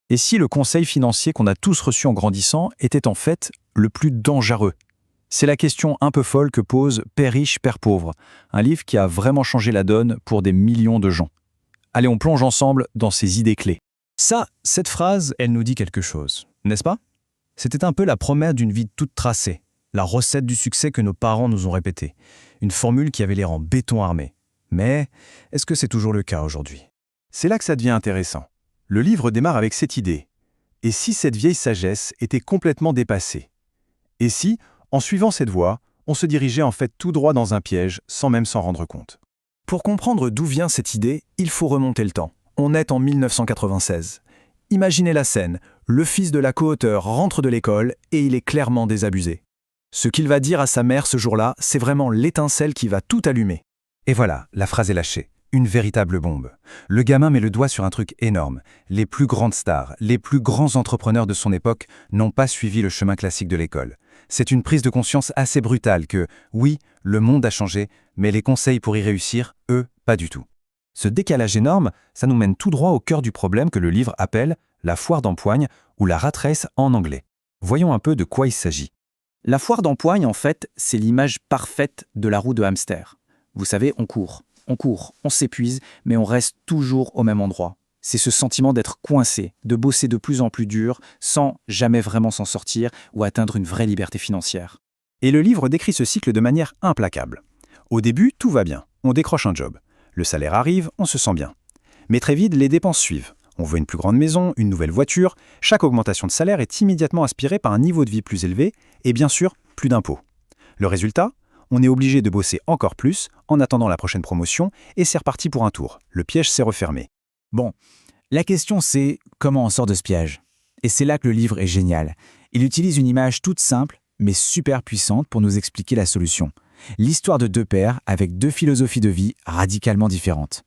Et si le conseil financier qu'on a tous reçu en grandissant était en fait le plus dangereux? C'est la question un peu folle que pose Père riche, Père pauvre, un livre qui a vraiment changé la donne pour des millions de gens. Allez, on plonge ensemble dans ces idées clés. Cette phrase, elle nous dit quelque chose, n'est-ce pas? C'était un peu la promesse d'une vie toute tracée, la recette du succès que nos parents nous ont répétée, une formule qui avait l'air en béton armé. Mais est-ce que c'est toujours le cas aujourd'hui? C'est là que ça devient intéressant. Le livre démarre avec cette idée. Et si cette vieille sagesse était complètement dépassée? Et si, en suivant cette voie, on se dirigeait en fait tout droit dans un piège sans même s'en rendre compte? Pour comprendre d'où vient cette idée, il faut remonter le temps. On est en 1996. Imaginez la scène, le fils de la co-auteure rentre de l'école et il est clairement désabusé. Ce qu'il va dire à sa mère ce jour-là, c'est vraiment l'étincelle qui va tout allumer. Et voilà, la phrase est lâchée. Une véritable bombe. Le gamin met le doigt sur un truc énorme. Les plus grandes stars, les plus grands entrepreneurs de son époque n'ont pas suivi le chemin classique de l'école. C'est une prise de conscience assez brutale que, oui, le monde a changé, mais les conseils pour y réussir, eux, pas du tout. Ce décalage énorme, ça nous mène tout droit au cœur du problème que le livre appelle la foire d'empoigne ou la rat race en anglais. Voyons un peu de quoi il s'agit. La foire d'empoigne, en fait, c'est l'image parfaite de la roue de hamster. Vous savez, on court, on s'épuise, mais on reste toujours au même endroit. C'est ce sentiment d'être coincé, de bosser de plus en plus dur, sans jamais vraiment s'en sortir ou atteindre une vraie liberté financière. Et le livre décrit ce cycle de manière implacable. Au début, tout va bien, on décroche un job. Le salaire arrive, on se sent bien. Mais très vite, les dépenses suivent. On veut une plus grande maison, une nouvelle voiture. Chaque augmentation de salaire est immédiatement aspirée par un niveau de vie plus élevé et bien sûr, plus d'impôts. Le résultat? On est obligé de bosser encore plus en attendant la prochaine promotion et c'est reparti pour un tour. Le piège s'est refermé. Bon, la question c'est comment on sort de ce piège. Et c'est là que le livre est génial. Il utilise une image toute simple, mais super puissante pour nous expliquer la solution. L'histoire de deux pères avec deux philosophies de vie radicalement différentes.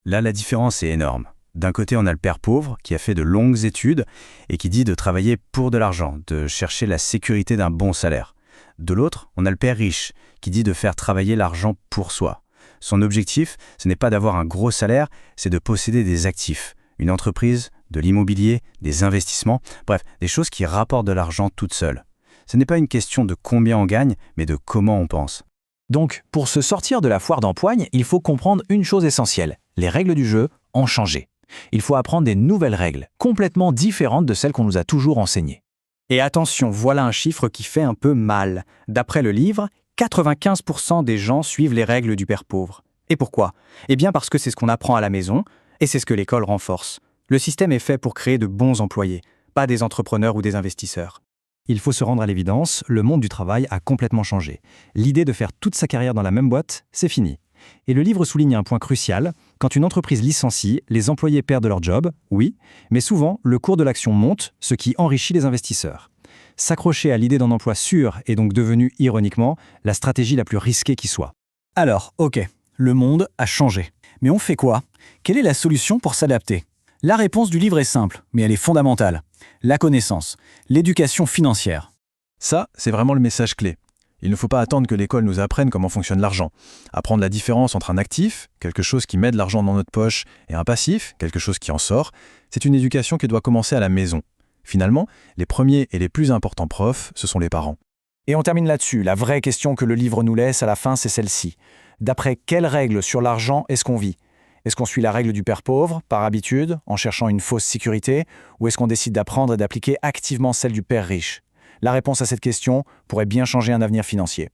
Là, la différence est énorme. D'un côté, on a le père pauvre qui a fait de longues études et qui dit de travailler pour de l'argent, de chercher la sécurité d'un bon salaire. De l'autre, on a le père riche qui dit de faire travailler l'argent pour soi. Son objectif, ce n'est pas d'avoir un gros salaire, c'est de posséder des actifs, une entreprise, de l'immobilier, des investissements, bref, des choses qui rapportent de l'argent toutes seules. Ce n'est pas une question de combien on gagne, mais de comment on pense. Donc, pour se sortir de la foire d'empoigne, il faut comprendre une chose essentielle. Les règles du jeu ont changé. Il faut apprendre des nouvelles règles, complètement différentes de celles qu'on nous a toujours enseignées. Et attention, voilà un chiffre qui fait un peu mal. D'après le livre, 95% des gens suivent les règles du père pauvre. Et pourquoi? Eh bien parce que c'est ce qu'on apprend à la maison, et c'est ce que l'école renforce. Le système est fait pour créer de bons employés, pas des entrepreneurs ou des investisseurs. Il faut se rendre à l'évidence, le monde du travail a complètement changé. L'idée de faire toute sa carrière dans la même boîte, c'est fini. Et le livre souligne un point crucial. Quand une entreprise licencie, les employés perdent leur job, oui, mais souvent, le cours de l'action monte, ce qui enrichit les investisseurs. S'accrocher à l'idée d'un emploi sûr est donc devenu, ironiquement, la stratégie la plus risquée qui soit. Alors, ok, le monde a changé. Mais on fait quoi? Quelle est la solution pour s'adapter? La réponse du livre est simple, mais elle est fondamentale. La connaissance, l'éducation financière. Ça, c'est vraiment le message clé. Il ne faut pas attendre que l'école nous apprenne comment fonctionne l'argent. Apprendre la différence entre un actif, quelque chose qui met de l'argent dans notre poche, et un passif, quelque chose qui en sort, c'est une éducation qui doit commencer à la maison. Finalement, les premiers et les plus importants profs, ce sont les parents. Et on termine là-dessus. La vraie question que le livre nous laisse à la fin, c'est celle-ci. D'après quelles règles sur l'argent est-ce qu'on vit? Est-ce qu'on suit la règle du père pauvre, par habitude, en cherchant une fausse sécurité, ou est-ce qu'on décide d'apprendre et d'appliquer activement celle du père riche? La réponse à cette question pourrait bien changer un avenir financier.